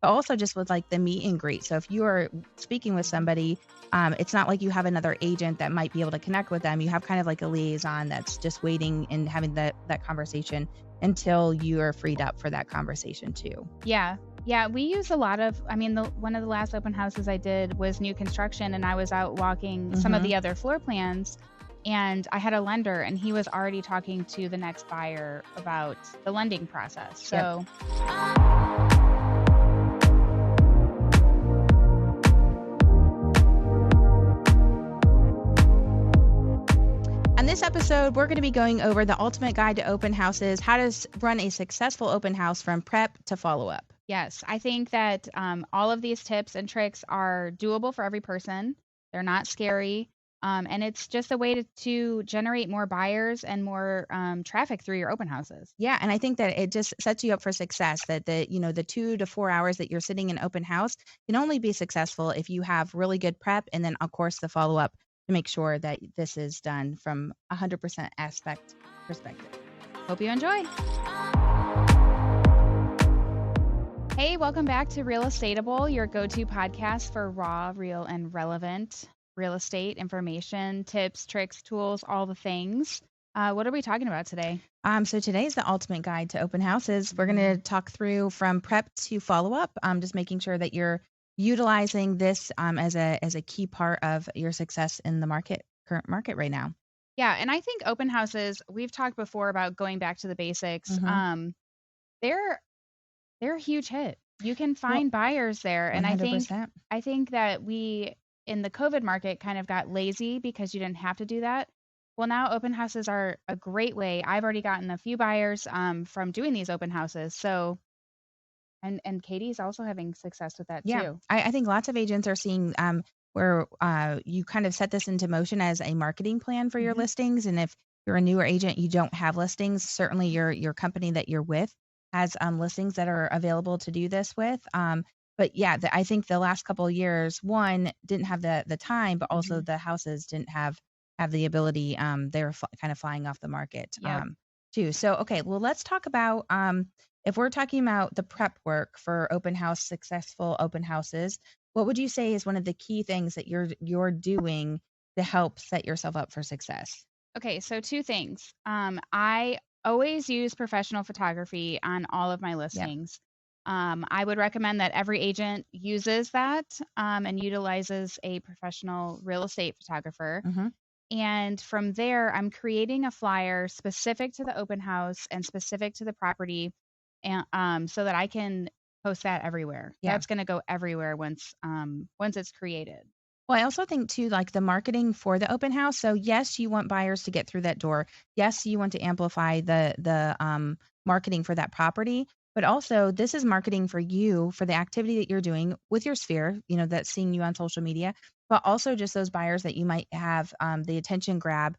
but also just with like the meet and greet. So if you are speaking with somebody, it's not like you have another agent that might be able to connect with them. You have kind of like a liaison that's just waiting and having that conversation until you are freed up for that conversation too. Yeah. Yeah, we use a lot of, one of the last open houses I did was new construction, and I was out walking some of the other floor plans, and I had a lender, and he was already talking to the next buyer about the lending process. So On this episode, we're going to be going over the ultimate guide to open houses, how to run a successful open house from prep to follow-up. Yes, I think that all of these tips and tricks are doable for every person. They're not scary. And it's just a way to generate more buyers and more traffic through your open houses. Yeah, and I think that it just sets you up for success, that the 2 to 4 hours that you're sitting in open house can only be successful if you have really good prep, and then, of course, the follow-up to make sure that this is done from 100% aspect perspective. Hope you enjoy. Hey, welcome back to Real Estateable, your go-to podcast for raw, real, and relevant real estate information, tips, tricks, tools, all the things. What are we talking about today? So today's the ultimate guide to open houses. We're going to talk through from prep to follow-up, just making sure that you're utilizing this as a key part of your success in the current market right now. Yeah, and I think open houses, we've talked before about going back to the basics. They're a huge hit. You can find buyers there. 100%. And I think that we in the COVID market kind of got lazy because you didn't have to do that. Well, now open houses are a great way. I've already gotten a few buyers from doing these open houses. So and Katie's also having success with that too. I think lots of agents are seeing where you kind of set this into motion as a marketing plan for your listings. And if you're a newer agent, you don't have listings, certainly your company that you're with has listings that are available to do this with. But yeah, I think the last couple of years, one, didn't have the time, but also the houses didn't have the ability. They were kind of flying off the market too. So, okay, well, let's talk about if we're talking about the prep work for successful open houses, what would you say is one of the key things that you're doing to help set yourself up for success? Okay, so 2 things. I always use professional photography on all of my listings. I would recommend that every agent uses that and utilizes a professional real estate photographer. And from there, I'm creating a flyer specific to the open house and specific to the property, and so that I can post that everywhere. That's going to go everywhere once it's created. Well, I also think too, like the marketing for the open house. So yes, you want buyers to get through that door. Yes, you want to amplify the marketing for that property, but also this is marketing for you for the activity that you're doing with your sphere, that's seeing you on social media, but also just those buyers that you might have the attention grab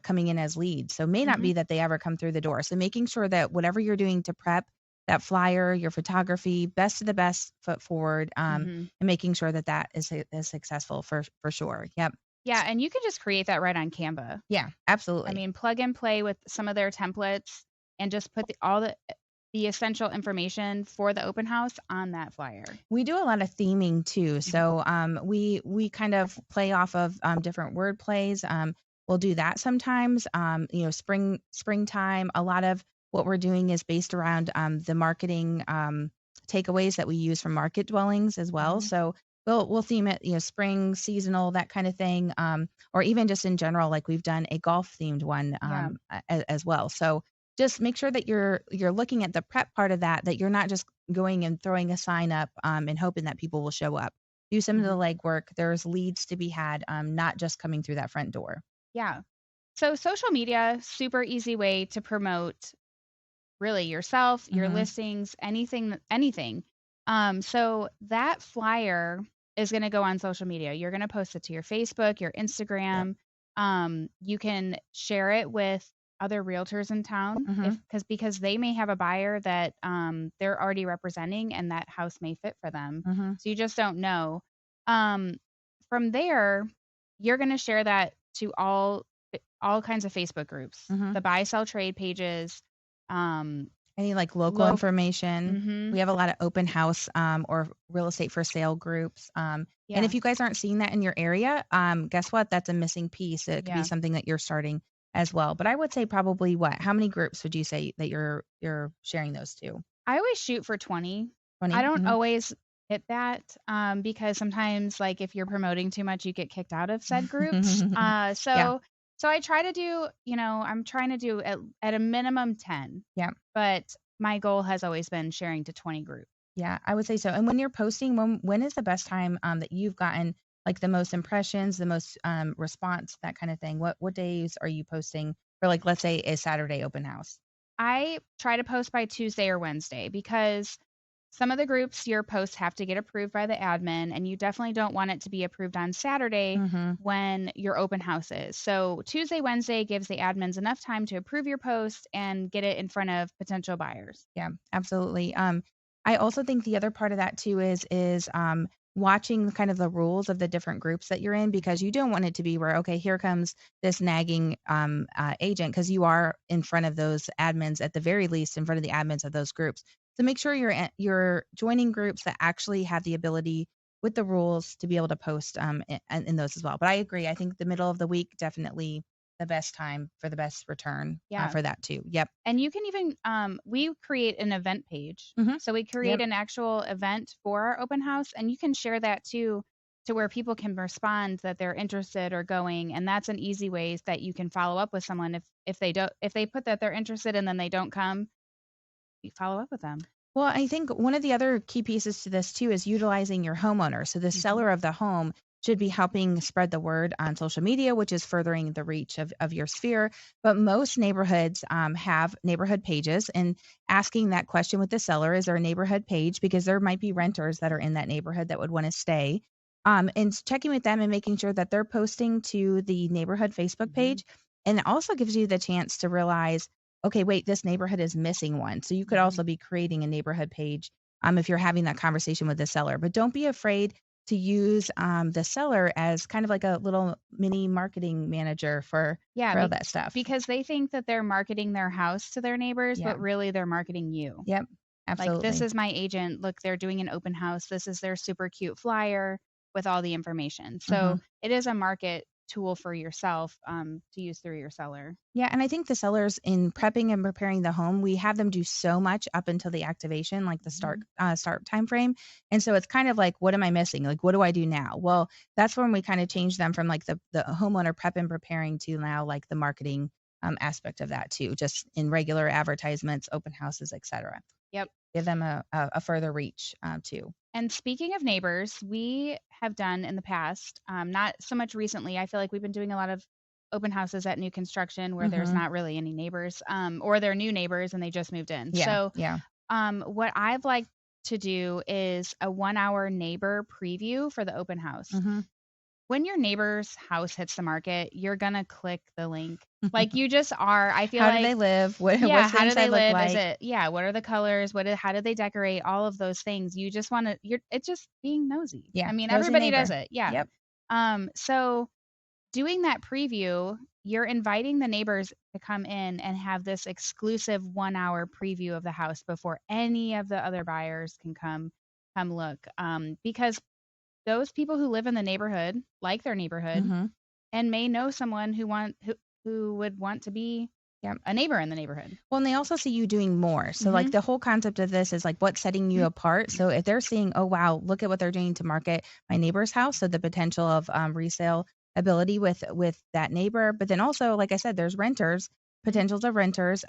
coming in as leads. So it may not be that they ever come through the door. So making sure that whatever you're doing to prep that flyer, your photography, best of the best foot forward, and making sure that is successful for sure. Yep. Yeah, and you can just create that right on Canva. Yeah, absolutely. I mean, plug and play with some of their templates and just put all the essential information for the open house on that flyer. We do a lot of theming too. So we kind of play off of different word plays. We'll do that sometimes. Springtime, a lot of what we're doing is based around the marketing takeaways that we use from market dwellings as well. So we'll theme it, spring, seasonal, that kind of thing, or even just in general, like we've done a golf themed one as well. So just make sure that you're looking at the prep part of that you're not just going and throwing a sign up and hoping that people will show up. Do some of the legwork. There's leads to be had, not just coming through that front door. Yeah. So social media, super easy way to promote really yourself, your listings, anything. So that flyer is going to go on social media. You're going to post it to your Facebook, your Instagram. You can share it with other realtors in town because they may have a buyer that they're already representing and that house may fit for them. So you just don't know. From there, you're going to share that to all kinds of Facebook groups, the buy, sell, trade pages, Any like local Local. information. Mhm. We have a lot of open house or real estate for sale groups. And Yeah. if you guys aren't seeing that in your area, guess what? That's a missing piece. It could be Yeah. something that you're starting as well. But I would say probably what? How many groups would you say that you're sharing those to? I always shoot for 20. I 20? don't Mhm. always hit that, because sometimes, like, if you're promoting too much, you get kicked out of said groups. Yeah. So I try to do, I'm trying to do at a minimum 10, Yeah. but my goal has always been sharing to 20 groups. Yeah, I would say so. And when you're posting, when is the best time that you've gotten like the most impressions, the most response, that kind of thing? What days are you posting for like let's say a Saturday open house? I try to post by Tuesday or Wednesday because some of the groups, your posts have to get approved by the admin, and you definitely don't want it to be approved on Saturday Mhm. when your open house is. So Tuesday, Wednesday gives the admins enough time to approve your post and get it in front of potential buyers. Yeah, absolutely. I also think the other part of that too is watching kind of the rules of the different groups that you're in because you don't want it to be where okay, here comes this nagging agent because you are in front of those admins at the very least in front of the admins of those groups. So make sure you're joining groups that actually have the ability with the rules to be able to post in those as well. But I agree. I think the middle of the week definitely the best time for the best return Yeah. for that too. Yep. And you can even, we create an event page. Hmm. So we create Yep. an actual event for our open house, and you can share that too to where people can respond that they're interested or going. And that's an easy ways that you can follow up with someone if they don't, if they put that they're interested and then they don't come, you follow up with them. Well, I think one of the other key pieces to this too is utilizing your homeowner. So the Hmm. seller of the home should be helping spread the word on social media, which is furthering the reach of your sphere. But most neighborhoods have neighborhood pages and asking that question with the seller, is there a neighborhood page? Because there might be renters that are in that neighborhood that would want to stay. Checking with them and making sure that they're posting to the neighborhood Facebook Hmm. page. And it also gives you the chance to realize okay, wait, this neighborhood is missing one. So you could Hmm. also be creating a neighborhood page if you're having that conversation with the seller. But don't be afraid to use the seller as kind of like a little mini marketing manager Yeah, for all that stuff. because they think that they're marketing their house to their neighbors, Yeah. but really they're marketing you. Yep. Like, this Absolutely. is my agent. Look, they're doing an open house. This is their super cute flyer with all the information. So Hmm. it is a market tool for yourself, to use through your seller. Yeah, and I think the sellers in prepping and preparing the home, we have them do so much up until the activation, like the Hmm. start time frame. And so it's kind of like, what am I missing? Like, what do I do now? Well, that's when we kind of change them from like the homeowner prep and preparing to now like the marketing aspect of that too, just in regular advertisements, open houses, etc. Yep. Give them a further reach too. And speaking of neighbors, we have done in the past, not so much recently. I feel like we've been doing a lot of open houses at new construction where there's Hmm. not really any neighbors, or they're new neighbors and they just moved in. Yeah, So, yeah. what I've liked to do is a 1 hour neighbor preview for the open house. Hmm. When your neighbor's house hits the market, you're gonna click the link. Like, you just are. I feel How do they like, live? yeah, What's the how do they inside look live? Is like? it, yeah, what are the colors? How did they decorate? All of those things. You just wanna you're it's just being nosy. Yeah, I mean, nosy everybody does neighbor. it. Yeah. Yep. So doing that preview, you're inviting the neighbors to come in and have this exclusive 1 hour preview of the house before any of the other buyers can come look. Because those people who live in the neighborhood like their neighborhood Hmm. and may know someone who would want to be Yep. a neighbor in the neighborhood. Well, and they also see you doing more. So, like, Mhm. the whole concept of this is like what's setting you apart. So, if they're seeing, oh, wow, look at what they're doing to market my neighbor's house. So, the potential of resale ability with that neighbor. But then also, like I said, there's renters, Mhm. potentials of renters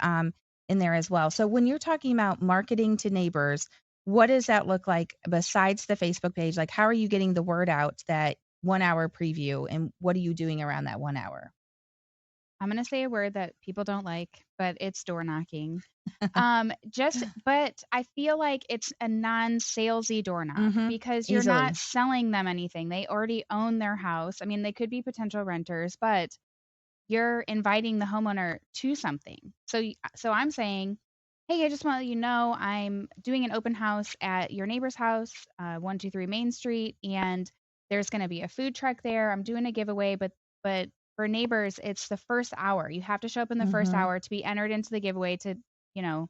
in there as well. So, when you're talking about marketing to neighbors, what does that look like besides the Facebook page? Like, how are you getting the word out that 1 hour preview and what are you doing around that 1 hour? I'm gonna say a word that people don't like, but it's door knocking. But I feel like it's a non-salesy door knock Hmm. because you're not Easily. selling them anything. They already own their house. I mean, they could be potential renters, but you're inviting the homeowner to something. So I'm saying, hey, I just want to let you know I'm doing an open house at your neighbor's house, 123 Main Street, and there's going to be a food truck there. I'm doing a giveaway, but for neighbors, it's the first hour. You have to show up in the first Hmm. hour to be entered into the giveaway to, you know,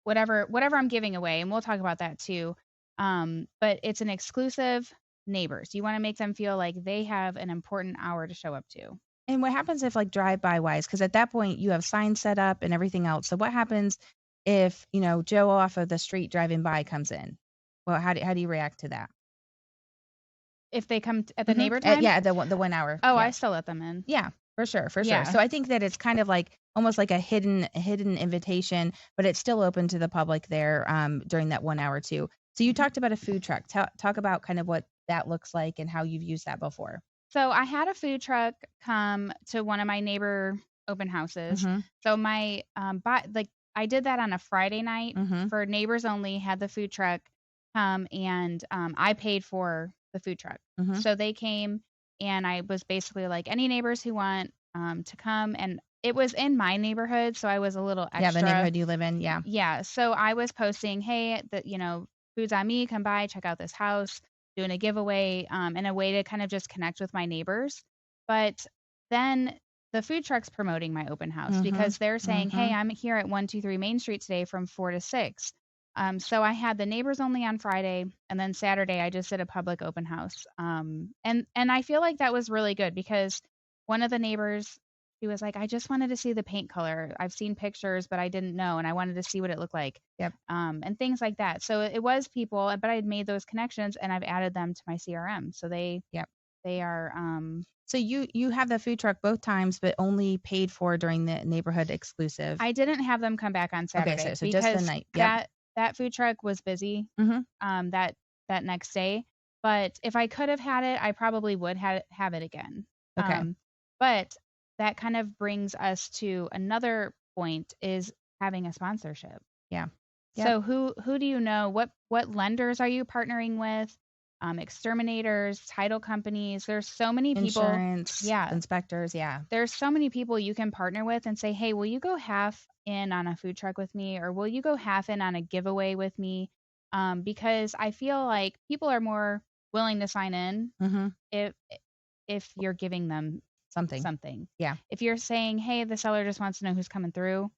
whatever I'm giving away, and we'll talk about that too. But it's an exclusive neighbors. You want to make them feel like they have an important hour to show up to. And what happens if like drive-by wise? Because at that point you have signs set up and everything else. So what happens if, Joe off of the street driving by comes in? Well, how do you react to that? If they come at the Mhm. neighbor time, Yeah, the 1 hour. oh, I Yeah. still let them in. Yeah, for sure, for sure. Yeah. So I think that it's kind of like almost like a hidden invitation, but it's still open to the public there, during that 1 hour too. So you talked about a food truck. Talk about kind of what that looks like and how you've used that before. So I had a food truck come to one of my neighbor open houses. Mhm, So my like I did that on a Friday night mhm, for neighbors only. Had the food truck come, and I paid for the food truck. mhm. So they came, and I was basically like, any neighbors who want to come, and it was in my neighborhood, so I was a little Yeah, the extra. neighborhood you live in, yeah. Yeah, so I was posting, "Hey, food's on me, come by, check out this house," doing a giveaway, and a way to kind of just connect with my neighbors. But then the food truck's promoting my open house Mhm, because they're saying, "Hey, mhm. I'm here at 123 Main Street today from 4 to 6." So I had the neighbors only on Friday, and then Saturday I just did a public open house. And I feel like that was really good because one of the neighbors, she was like, "I just wanted to see the paint color. I've seen pictures, but I didn't know, and I wanted to see what it looked like." Yep, And things like that. So it was people, but I had made those connections and I've added them to my CRM. So yep. they are So you have the food truck both times, but only paid for during the neighborhood exclusive. I didn't have them come back on Okay, so Saturday so just the because night. Yep. that food truck was busy Mhm. that next day. But if I could have had it, I probably would have it again. Okay. Um, but that kind of brings us to another point is having a sponsorship. Yeah. Yep. So who do you know? What lenders are you partnering with? Exterminators, title companies. There's so many people. Insurance, Yeah, inspectors, yeah. there's so many people you can partner with and say, "Hey, will you go half in on a food truck with me, or will you go half in on a giveaway with me?" Because I feel like people are more willing to sign in Mhm. if you're giving them Something. something. Yeah. If you're saying, "Hey, the seller just wants to know who's coming through,"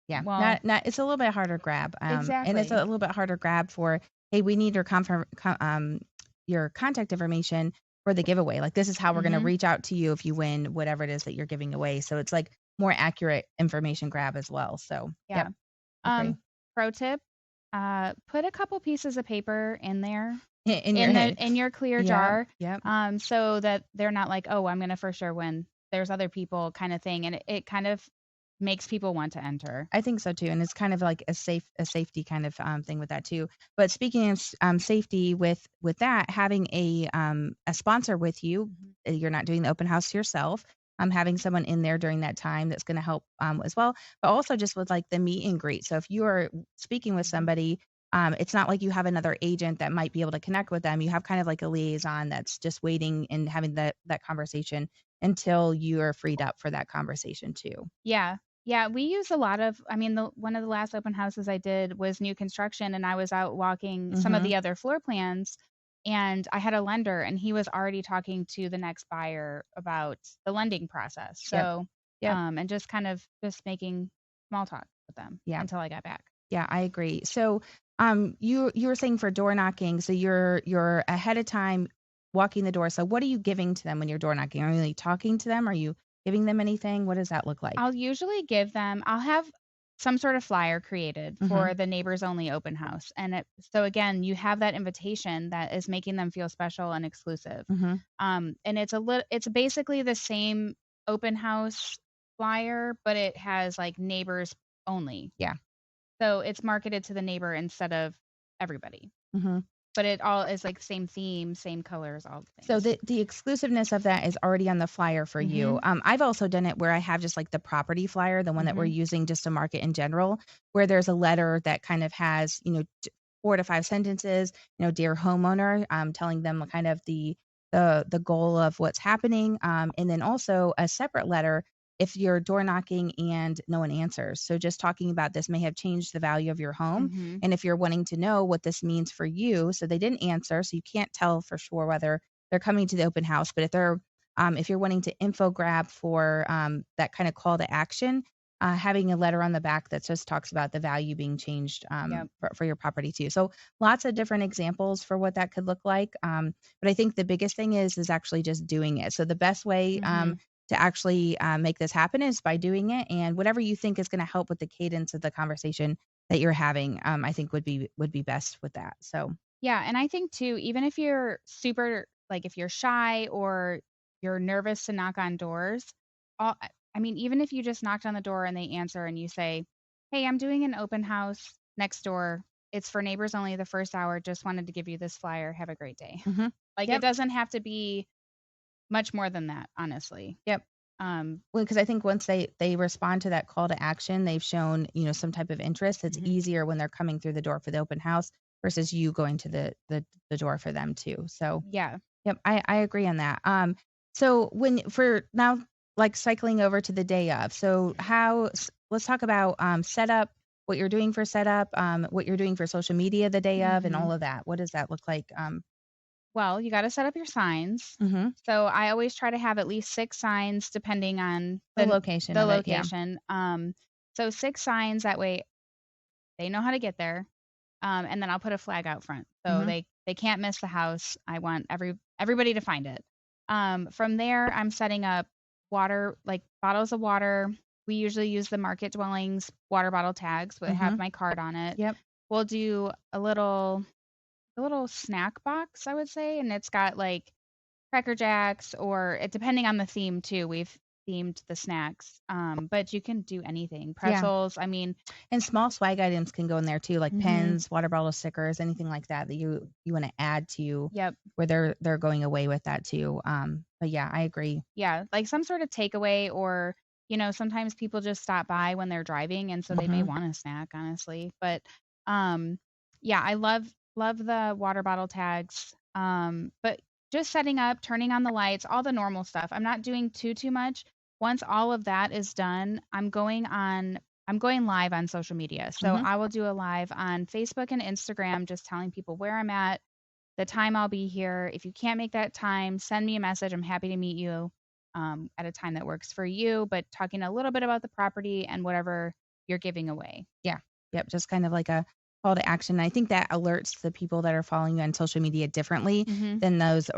Yeah. well, Not it's a little bit harder grab, and it's a exactly. little bit harder grab for, "Hey, we need your contact information for the giveaway. Like, this is how we're gonna Mhm. reach out to you if you win whatever it is that you're giving away." So it's, like, more accurate information grab as well. So, Yeah. yep, agree. Pro tip, put a couple pieces of paper in there In your head. in your clear Yep, jar, yep. so that they're not like, "Oh, I'm gonna for sure win. There's other people," kinda thing, and it kind of makes people want to enter. I think so too, and it's kind of like a safety kind of, thing with that too. But speaking of safety with that, having a sponsor with you, Mhm. you're not doing the open house yourself, having someone in there during that time that's gonna help, as well, but also just with, like, the meet and greet. So if you are speaking with Mhm. somebody, it's not like you have another agent that might be able to connect with them. You have kind of like a liaison that's just waiting and having that conversation until you are freed up for that conversation too. Yeah. Yeah, we use a lot of the one of the last open houses I did was new construction, and I was out walking some of Mhm. the other floor plans, and I had a lender, and he was already talking to the next buyer about the lending process. Yep. So, Yep. and just kind of just making small talk with them Yeah. until I got back. Yeah, I agree. So, you were saying for door knocking, so you're ahead of time walking the door. So what are you giving to them when you're door knocking? Are you like talking to them? Are you giving them anything? What does that look like? I'll have some sort of flyer created Mhm. for the neighbors only open house. And so again, you have that invitation that is making them feel special and exclusive. Mhm. And it's basically the same open house flyer, but it has like neighbors only. Yeah. So it's marketed to the neighbor instead of everybody. Mhm. But it all is like same theme, same colors, all the So things. the exclusiveness of that is already on the flyer for you. Mhm. I've also done it where I have just like the property flyer, the one that we're Mhm. using just to market in general, where there's a letter that kind of has, 4 to 5 sentences, dear homeowner, telling them kind of the goal of what's happening, and then also a separate letter if you're door knocking and no one answers. So just talking about this may have changed the value of your home, Mhm. and if you're wanting to know what this means for you, so they didn't answer, so you can't tell for sure whether they're coming to the open house, but if you're wanting to info grab for, that kinda call to action, having a letter on the back that just talks about the value being changed Yep. for your property too. So lots of different examples for what that could look like. But I think the biggest thing is actually just doing it. So the best way Mhm. to actually make this happen is by doing it, and whatever you think is going to help with the cadence of the conversation that you're having, I think would be best with that. So. Yeah, and I think too, even if you're super like, if you're shy or you're nervous to knock on doors, I mean, even if you just knocked on the door and they answer and you say, "Hey, I'm doing an open house next door. It's for neighbors only the first hour. Just wanted to give you this flyer. Have a great day." Hmm. Like, it Yep. doesn't have to be much more than that, honestly. Yep. Um, Well, because I think once they respond to that call to action, they've shown, some type of interest. It's mhm. easier when they're coming through the door for the open house versus you going to the door for them too. So, Yeah. yep, I agree on that. So when for now, like cycling over to the day of. So let's talk about setup, what you're doing for setup, what you're doing for social media the day of, and all Mhm. of that. What does that look like? Well, you gotta set up your signs. Mhm. So I always try to have at least 6 signs depending on The location the of it. Yeah. location. So 6 signs, that way they know how to get there, and then I'll put a flag out front. So Mhm. they can't miss the house. I want everybody to find it. From there, I'm setting up water, like bottles of water. We usually use the market dwellings water bottle tags that have Mhm. my card on it. Yep. We'll do a little snack box, I would say, and it's got like Cracker Jacks or it depending on the theme too. We've themed the snacks. But you can do anything. Yeah. Pretzels, I mean, And small swag items can go in there too, like mhm. pens, water bottle stickers, anything like that that you wanna add to Yep. where they're going away with that too. But yeah, I agree. Yeah, like some sort of takeaway or, sometimes people just stop by when they're driving and so they may Mhm. want a snack, honestly. But um yeah, I love the water bottle tags. But just setting up, turning on the lights, all the normal stuff. I'm not doing too much. Once all of that is done, I'm going live on social media. So Mhm. I will do a live on Facebook and Instagram just telling people where I'm at, the time I'll be here. If you can't make that time, send me a message. I'm happy to meet you at a time that works for you, but talking a little bit about the property and whatever you're giving away. Yeah. Yep, just kind of like a call to action. I think that alerts the people that are following you on social media differently Mhm. than those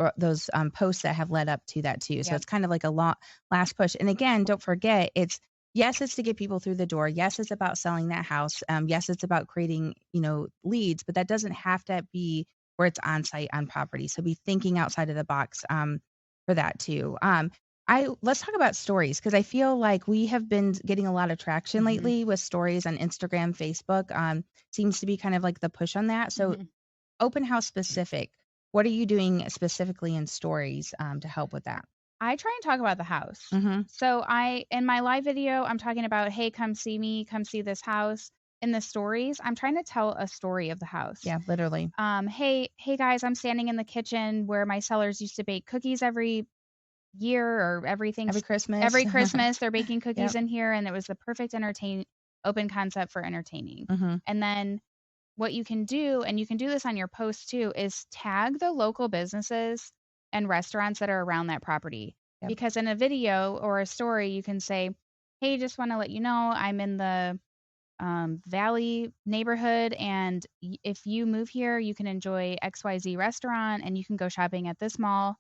posts that have led up to that too. So Yep. it's kind of like a last push. And again, don't forget, it's to get people through the door. Yes, it's about selling that house. Yes, it's about creating, leads, but that doesn't have to be where it's on site on property. So be thinking outside of the box for that too. I Let's talk about stories because I feel like we have been getting a lot of traction Mhm. lately with stories on Instagram, Facebook. Seems to be kind of like the push on that. So Mhm. open house specific. What are you doing specifically in stories to help with that? I try and talk about the house. Mhm. So I in my live video, I'm talking about, "Hey, come see me, come see this house." In the stories, I'm trying to tell a story of the house. Yeah, literally. Hey guys, I'm standing in the kitchen where my sellers used to bake cookies every year or Every Christmas. every Christmas, they're baking cookies Yep. in here, and it was the perfect entertain open concept for entertaining. Mhm. And then what you can do, and you can do this on your post too, is tag the local businesses and restaurants that are around that property. Yep. Because in a video or a story, you can say, "Hey, just want to let you know I'm in the Valley neighborhood, and if you move here, you can enjoy XYZ restaurant, and you can go shopping at this mall,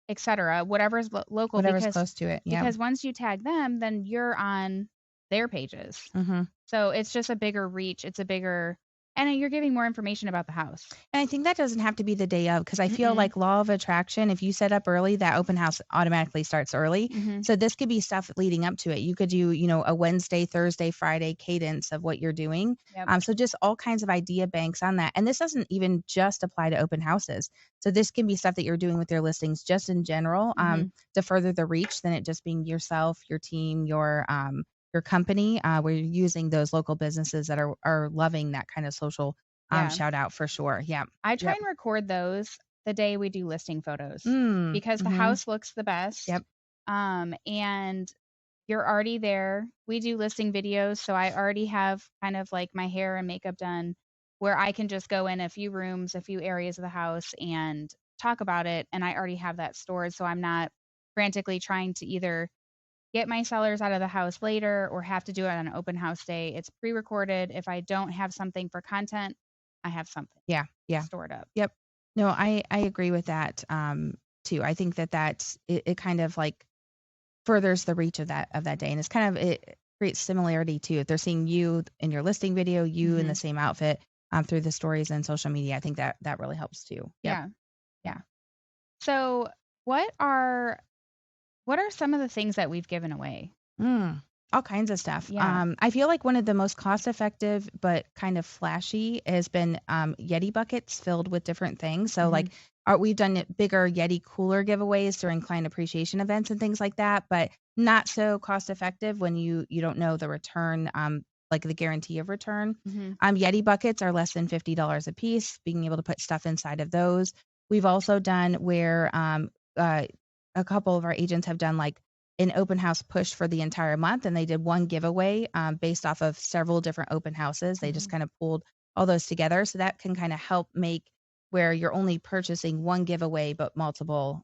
etc." Whatever's local, Whatever's close to it. Yep. because once you tag them, then you're on their pages. Mhm. So it's just a bigger reach. It's a bigger, and you're giving more information about the house. And I think that doesn't have to be the day of because I feel Mm-mm. like law of attraction, if you set up early, that open house automatically starts early. Mm-hmm. So this could be stuff leading up to it. You could do, a Wednesday, Thursday, Friday cadence of what you're doing. Yep. So just all kinds of idea banks on that. And this doesn't even just apply to open houses. So this can be stuff that you're doing with your listings just in general Mm-hmm. to further the reach than it just being yourself, your team, your company, where you're using those local businesses that are loving that kind of social Yeah. shout out for sure. Yeah. I try Yep. and record those the day we do listing photos Mm. because the Mhm. house looks the best. Yep. And you're already there. We do listing videos, so I already have kind of like my hair and makeup done where I can just go in a few rooms, a few areas of the house and talk about it. And I already have that stored. So I'm not frantically trying to either get my sellers out of the house later or have to do it on an open house day, it's pre-recorded. If I don't have something for content, I have something Yeah, yeah. stored up. Yep. No, I agree with that, too. I think that it kind of, like, furthers the reach of that day, and it's kind of it creates similarity too. If they're seeing you in your listing video, you in the Mhm. same outfit, through the stories and social media, I think that really helps too. Yep. Yeah. Yeah. So, what are what are some of the things that we've given away? Mm, all kinds of stuff. Yeah. I feel like one of the most cost effective but kind of flashy has been Yeti buckets filled with different things. So, Mhm. like, we've done bigger Yeti cooler giveaways during client appreciation events and things like that, but not so cost effective when you don't know the return, like the guarantee of return. Mhm. Yeti buckets are less than $50 a piece. Being able to put stuff inside of those. We've also done where a couple of our agents have done like an open house push for the entire month, and they did one giveaway, based off of several different open houses. They just Mhm. kind of pulled all those together, so that can kinda help make where you're only purchasing one giveaway, but multiple,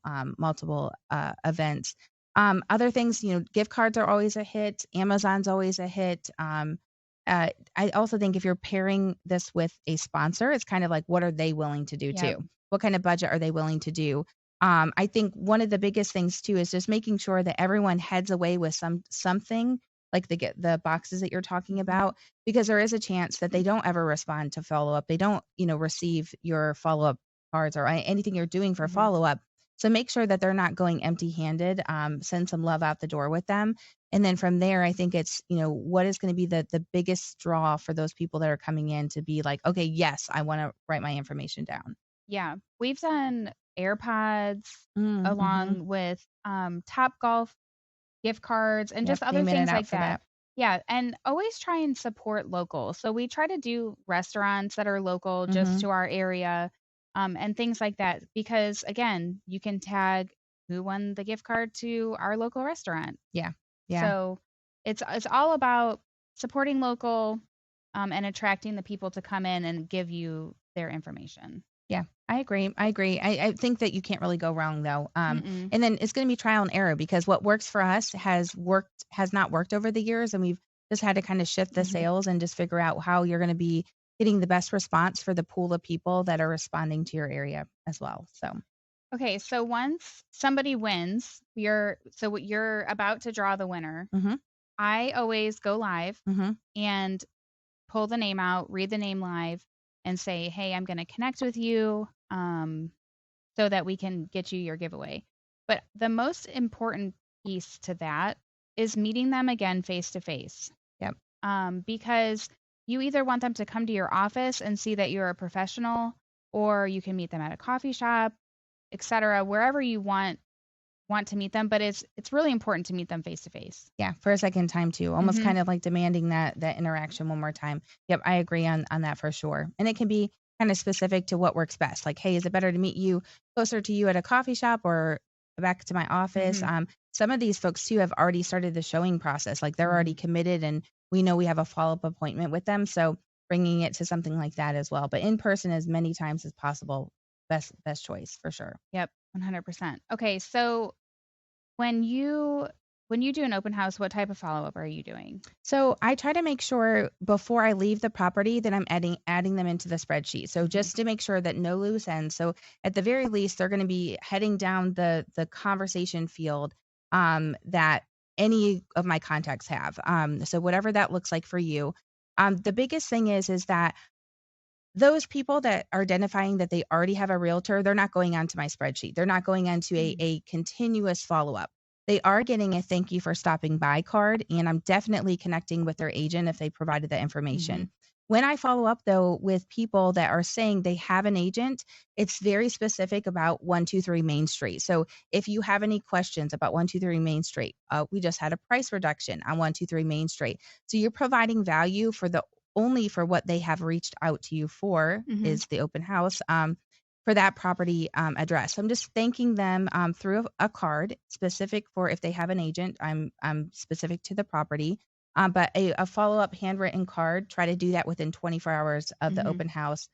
events. Other things, gift cards are always a hit, Amazon's always a hit. I also think if you're pairing this with a sponsor, it's kind of like, what are they willing to do Yep. too? What kind of budget are they willing to do? I think one of the biggest things too is just making sure that everyone heads away with something like the boxes that you're talking Mhm. about, because there is a chance that they don't ever respond to follow up. They don't, receive your follow up cards or anything you're doing for Mhm. follow up. So make sure that they're not going empty handed. Send some love out the door with them. And then from there, I think it's, what is going to be the biggest draw for those people that are coming in to be like, okay, yes, I want to write my information down. Yeah. We've done AirPods Mhm. along with Topgolf gift cards and Yep, just other aiming it things out like for that. that. Yeah, and always try and support local. So we try to do restaurants that are local just Mhm. to our area, and things like that because again, you can tag who won the gift card to our local restaurant. Yeah. Yeah. So it's all about supporting local, and attracting the people to come in and give you their information. Yeah. I agree. I agree. I think that you can't really go wrong though. Mm-mm. And then it's going to be trial and error because what works for us has not worked over the years, and we've just had to kind of shift the Mhm. sales and just figure out how you're going to be getting the best response for the pool of people that are responding to your area as well. So, Okay, so once somebody wins, you're about to draw the winner. mhm. I always go live Mhm. and pull the name out, read the name live, and say, "Hey, I'm going to connect with you, so that we can get you your giveaway." But the most important piece to that is meeting them again face to face, Yep. because you either want them to come to your office and see that you're a professional, or you can meet them at a coffee shop, etc., wherever you want to meet them, but it's really important to meet them face to face. Yeah, for a second time too, almost Mhm. kind of like demanding that interaction one more time. Yep, I agree on that for sure. And it can be kind of specific to what works best. Like, hey, is it better to meet you closer to you at a coffee shop or back to my office? Mhm. Some of these folks too have already started the showing process. Like they're already Mhm. committed, and we know we have a follow-up appointment with them. So bringing it to something like that as well, but in person as many times as possible, best choice for sure. Yep, 100%. Okay, so when you when you do an open house, what type of follow-up are you doing? So I try to make sure before I leave the property that I'm adding them into the spreadsheet. So Mhm. just to make sure that no loose ends. So at the very least, they're going to be heading down the conversation field, that any of my contacts have. So whatever that looks like for you. The biggest thing is that those people that are identifying that they already have a realtor, they're not going onto my spreadsheet. They're not going onto a Mm. a continuous follow-up. They are getting a thank you for stopping by card, and I'm definitely connecting with their agent if they provided that Mhm. information. When I follow up though with people that are saying they have an agent, it's very specific about 123 Main Street. So if you have any questions about 123 Main Street, we just had a price reduction on 123 Main Street. So you're providing value for the only for what they have reached out to you for Mhm. is the open house, for that property, address. So I'm just thanking them, through a card specific for if they have an agent. I'm specific to the property, but a follow up handwritten card. Try to do that within 24 hours of the Mhm. open house.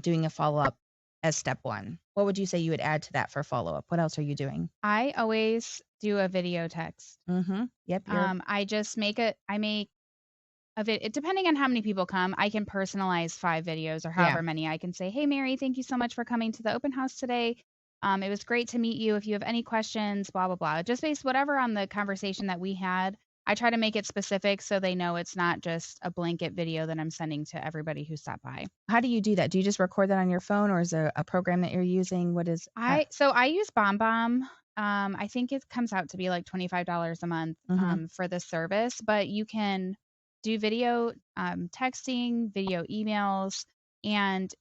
Doing a follow up. as step one. What would you say you would add to that for follow-up? What else are you doing? I always do a video text. Yep, you're I just make I make of it depending on how many people come, I can personalize 5 videos or yeah. however many. I can say, "Hey, Mary, thank you so much for coming to the open house today. It was great to meet you. If you have any questions, blah, blah, blah." Just based whatever on the conversation that we had. I try to make it specific so they know it's not just a blanket video that I'm sending to everybody who stopped by. How do you do that? Do you just record that on your phone, or is there a program that you're using? What is I use BombBomb. I think it comes out to be like $25 a month for the service, but you can do video texting, video emails, and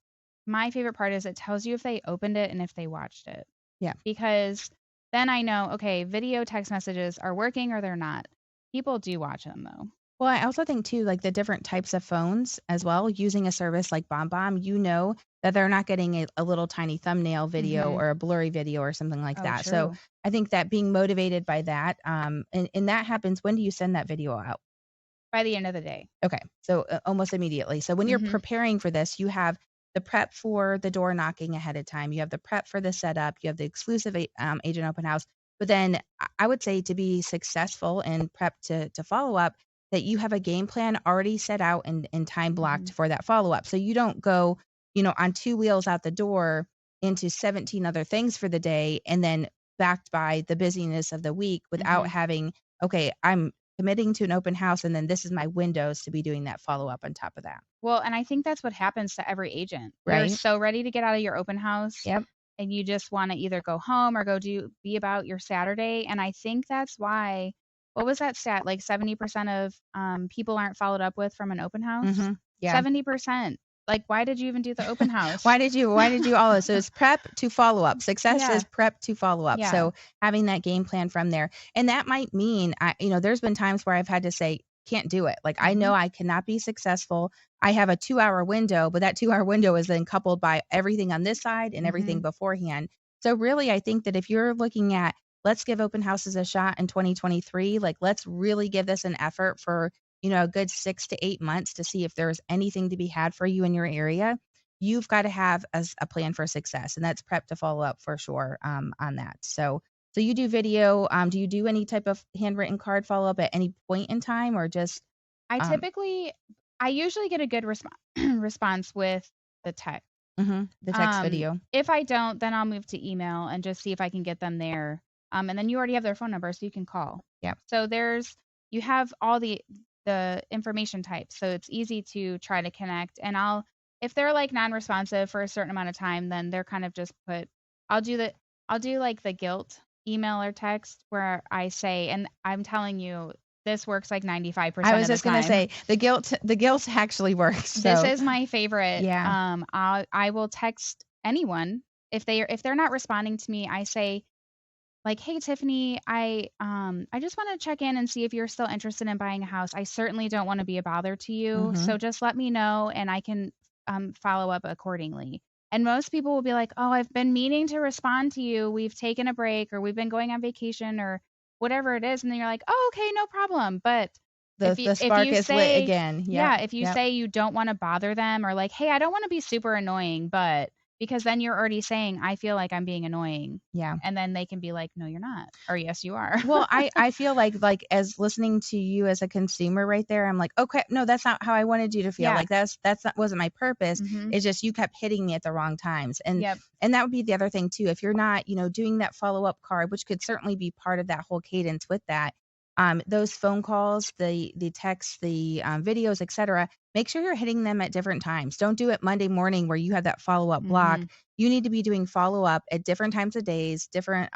my favorite part is it tells you if they opened it and if they watched it. Yeah. Because then I know, okay, video text messages are working or they're not. People do watch them though. Well, I also think too, like the different types of phones as well, using a service like BombBomb, you know that they're not getting a little tiny thumbnail video or a blurry video or something like Oh, that. So true. I think that being motivated by that, and that happens, when do you send that video out? By the end of the day. Okay. So almost immediately. So when you're preparing for this, you have the prep for the door knocking ahead of time. You have the prep for the setup. You have the exclusive agent open house. But then I would say to be successful and prep to follow up, that you have a game plan already set out and time blocked for that follow up. So you don't go, on 2 wheels out the door into 17 other things for the day and then backed by the busyness of the week without having, okay, I'm committing to an open house, and then this is my windows to be doing that follow-up on top of that. Well, and I think that's what happens to every agent. You're Right? so ready to get out of your open house Yep. and you just want to either go home or be about your Saturday. And I think that's why, what was that stat? Like 70% of people aren't followed up with from an open house. Yeah. 70%. Like, why did you even do the open house? Why did you all this? So it's prep to follow up. Success is prep to follow up. Yeah. So having that game plan from there. And that might mean there's been times where I've had to say, can't do it. Like I know I cannot be successful. I have a 2-hour window, but that 2-hour window is then coupled by everything on this side and everything beforehand. So really, I think that if you're looking at, let's give open houses a shot in 2023, like let's really give this an effort for, a good 6 to 8 months to see if there's anything to be had for you in your area, you've got to have a plan for success. And that's prep to follow up for sure on that. So you do video. Do you do any type of handwritten card follow up at any point in time, or just? I usually get a good response with the text. The text video. If I don't, then I'll move to email and just see if I can get them there. And then you already have their phone number, so you can call. Yeah. So you have all the information types, so it's easy to try to connect. And if they're like non-responsive for a certain amount of time, then they're kind of just I'll do like the guilt email or text where I say, and I'm telling you, this works like 95% of the time. I was just going to say the guilt actually works. So. This is my favorite. Yeah. I will text anyone if they're not responding to me. I say, like, "Hey, Tiffany, I just want to check in and see if you're still interested in buying a house. I certainly don't want to be a bother to you. So just let me know and I can follow up accordingly." And most people will be like, "Oh, I've been meaning to respond to you. We've taken a break or we've been going on vacation or whatever it is." And then you're like, "Oh, okay, no problem." But the spark is lit again. Yeah, if you say you don't want to bother them or like, "Hey, I don't want to be super annoying," but because then you're already saying, "I feel like I'm being annoying." Yeah. And then they can be like, "No, you're not." Or, "Yes, you are." Well, I feel like as listening to you as a consumer right there, I'm like, okay, no, that's not how I wanted you to feel. Yeah. Like wasn't my purpose. It's just you kept hitting me at the wrong times. And and that would be the other thing too. If you're not, doing that follow-up card, which could certainly be part of that whole cadence with that, those phone calls, the texts, the videos, etc. Make sure you're hitting them at different times. Don't do it Monday morning where you have that follow-up block. You need to be doing follow-up at different times of days, different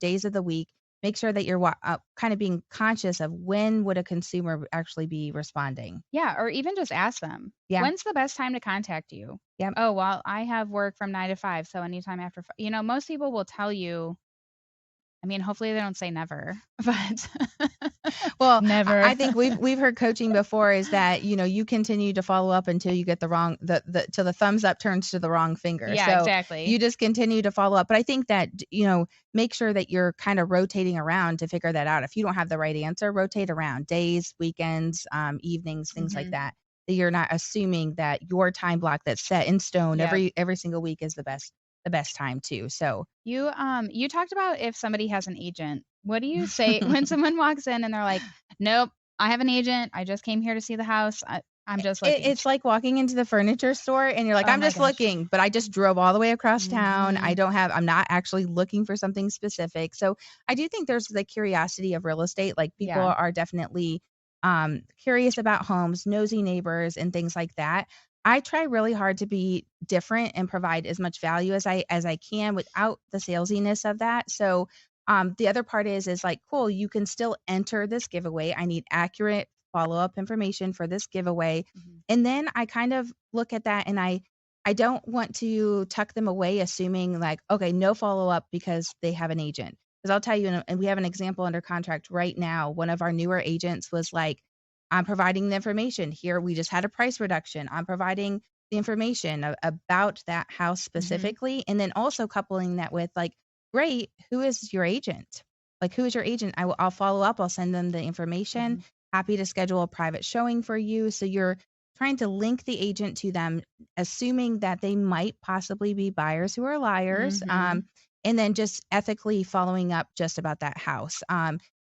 days of the week. Make sure that you're kind of being conscious of when would a consumer actually be responding. Yeah, or even just ask them. Yeah. When's the best time to contact you? Yeah. Oh, well, I have work from 9 to 5, so anytime after 5. Most people will tell you. I mean, hopefully they don't say never, but well, never. I think we've heard coaching before is that, you continue to follow up until you get the wrong, till the thumbs up turns to the wrong finger. Yeah, so exactly. You just continue to follow up. But I think that, make sure that you're kind of rotating around to figure that out. If you don't have the right answer, rotate around days, weekends, evenings, things like that. that you're not assuming that your time block that's set in stone Yep. every single week is the best time too. So You talked about if somebody has an agent. What do you say when someone walks in and they're like, "Nope, I have an agent. I just came here to see the house. I'm just looking." it's like walking into the furniture store and you're like, Oh "I'm my just gosh. looking, but I just drove all the way across town. Mhm. I'm not actually looking for something specific." So, I do think there's the curiosity of real estate. Like, people Yeah. are definitely, curious about homes, nosy neighbors, and things like that. I try really hard to be different and provide as much value as I can without the salesiness of that. So, the other part is like, cool, you can still enter this giveaway. I need accurate follow-up information for this giveaway. Mhm. And then I kind of look at that and I don't want to tuck them away assuming like, okay, no follow-up because they have an agent. Because I'll tell you, and we have an example under contract right now. One of our newer agents was like, I'm providing the information here. We just had a price reduction. I'm providing the information about that house Mhm. specifically. And then also coupling that with like, great, who is your agent? Like, who is your agent? I'll follow up. I'll send them the information. Mhm. Happy to schedule a private showing for you. So you're trying to link the agent to them, assuming that they might possibly be buyers who are liars, Mhm. and then just ethically following up just about that house.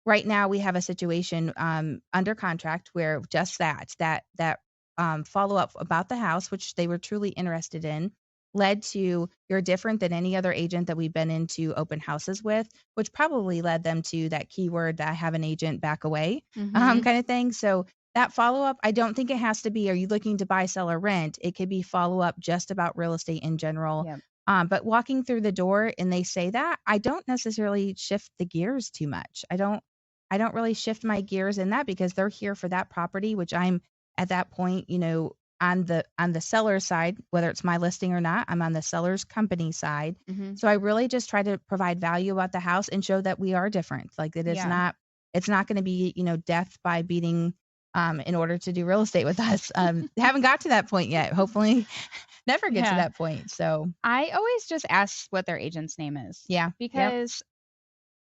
Right now, we have a situation under contract where just that follow up about the house, which they were truly interested in, led to you're different than any other agent that we've been into open houses with, which probably led them to that keyword that I have an agent back away, Mhm. kind of thing. So that follow-up, I don't think it has to be, "Are you looking to buy, sell, or rent?" It could be follow-up just about real estate in general. Yep. But walking through the door and they say that, I don't necessarily shift the gears too much. I don't really shift my gears in that because they're here for that property, which I'm at that point, on the seller's side, whether it's my listing or not, I'm on the seller's company side. Mhm. So I really just try to provide value about the house and show that we are different. Like, it is Yeah. not it's not gonna be, death by beating, in order to do real estate with us. Haven't got to that point yet. Hopefully, never get to Yeah. that point. So, I always just ask what their agent's name is yeah. Yep. because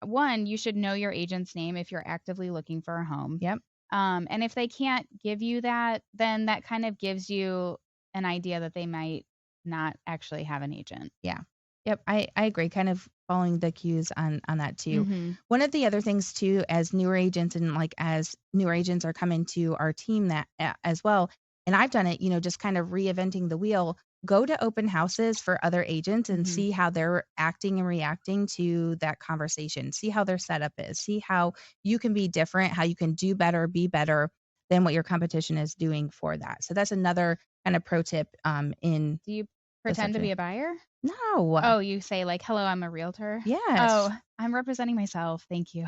one, you should know your agent's name if you're actively looking for a home. Yep. And if they can't give you that, then that kind of gives you an idea that they might not actually have an agent. Yeah. Yep, I agree, kind of following the cues on that too. Mhm. One of the other things too, as newer agents and, like, as newer agents are coming to our team that as well, and I've done it, just kind of reinventing the wheel, go to open houses for other agents and Mhm. see how they're acting and reacting to that conversation. See how their setup is. See how you can be different, how you can do better, be better than what your competition is doing for that. So that's another kind of pro tip in Do you the pretend to be subject. a buyer? No. Oh, you say like, "Hello, I'm a realtor." Yes. Oh, I'm representing myself. Thank you.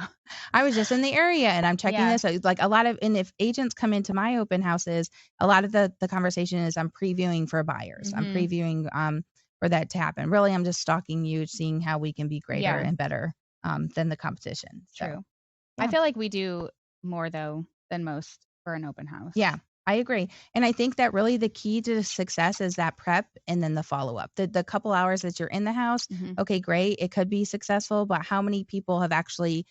I was just in the area and I'm checking Yeah. this out. Like, a lot of, and if agents come into my open houses, a lot of the conversation is I'm previewing for buyers. I'm Mhm. previewing for that to happen. Really, I'm just stalking you, seeing how we can be greater Yeah, and better than the competition. So, true. I yeah. feel like we do more though than most for an open house. Yeah, I agree. And I think that really the key to success is that prep and then the follow-up. The couple hours that you're in the house, Mhm. okay, great, it could be successful, but how many people have actually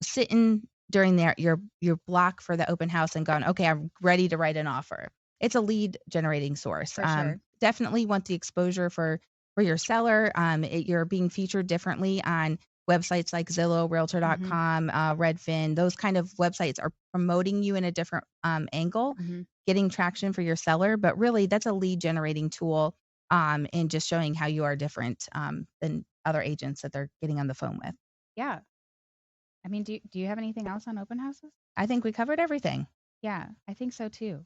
sitting during your block for the open house and gone, "Okay, I'm ready to write an offer." It's a lead generating source. For sure. Definitely want the exposure for your seller. You're being featured differently on websites like Zillow, Mhm. Realtor.com, Redfin. Those kind of websites are promoting you in a different angle, Mhm. getting traction for your seller. But really, that's a lead generating tool, and just showing how you are different than other agents that they're getting on the phone with. Yeah. I mean, do you have anything else on open houses? I think we covered everything. Yeah, I think so too.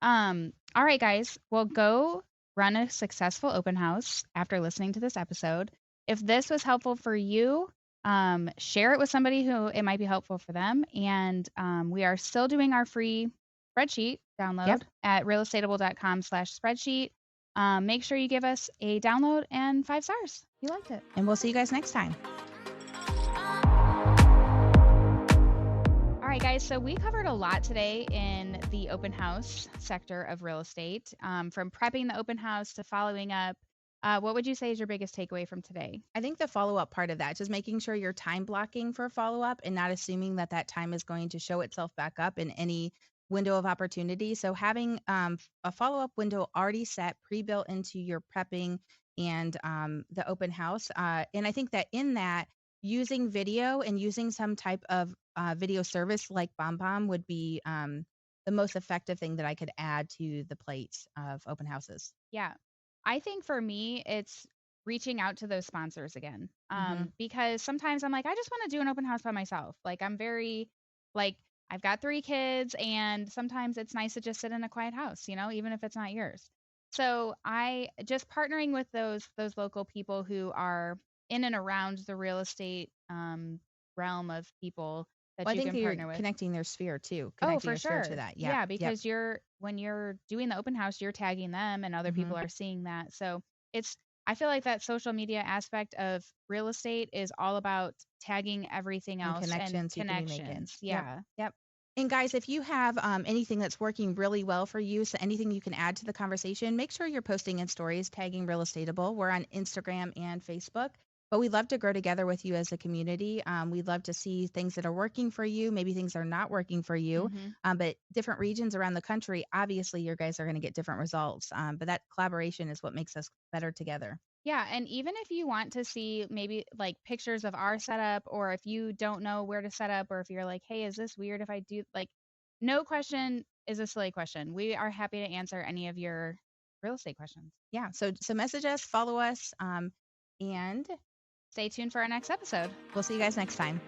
All right, guys. Well, go run a successful open house after listening to this episode. If this was helpful for you, share it with somebody who it might be helpful for them. And we are still doing our free spreadsheet Yep. download at realestateable.com/spreadsheet. Make sure you give us a download and 5 stars if you liked it. And we'll see you guys next time. All right, guys. So we covered a lot today in the open house sector of real estate, from prepping the open house to following up. What would you say is your biggest takeaway from today? I think the follow-up part of that, just making sure you're time blocking for follow-up and not assuming that that time is going to show itself back up in any window of opportunity. So having a follow up window already set, pre built into your prepping and the open house. And I think that in that, using video and using some type of video service like BombBomb would be the most effective thing that I could add to the plate of open houses. Yeah. I think for me, it's reaching out to those sponsors again. Hmm. Because sometimes I'm like, I just want to do an open house by myself. Like, I'm very, like, I've got 3 kids, and sometimes it's nice to just sit in a quiet house, even if it's not yours. So I just partnering with those local people who are in and around the real estate realm of people Well, that I you think can that you're partner with. connecting their sphere too, Oh, connecting for your sphere to sure. that. Yep. Yeah, Yep. because when you're doing the open house, you're tagging them and other Hmm. people are seeing that. So it's I feel like that social media aspect of real estate is all about tagging everything And else and connections you can be making. connections. Yep. Yeah. Yep. And guys, if you have anything that's working really well for you, so anything you can add to the conversation, make sure you're posting in stories, tagging Real Estateable. We're on Instagram and Facebook. But we'd love to grow together with you as a community. We'd love to see things that are working for you. Maybe things are not working for you. Mhm. But different regions around the country, obviously, your guys are going to get different results. But that collaboration is what makes us better together. Yeah, and even if you want to see maybe like pictures of our setup, or if you don't know where to set up, or if you're like, "Hey, is this weird if I do?" Like, no question is a silly question. We are happy to answer any of your real estate questions. Yeah. So message us, follow us, and Stay tuned for our next episode. we'll see you guys next time.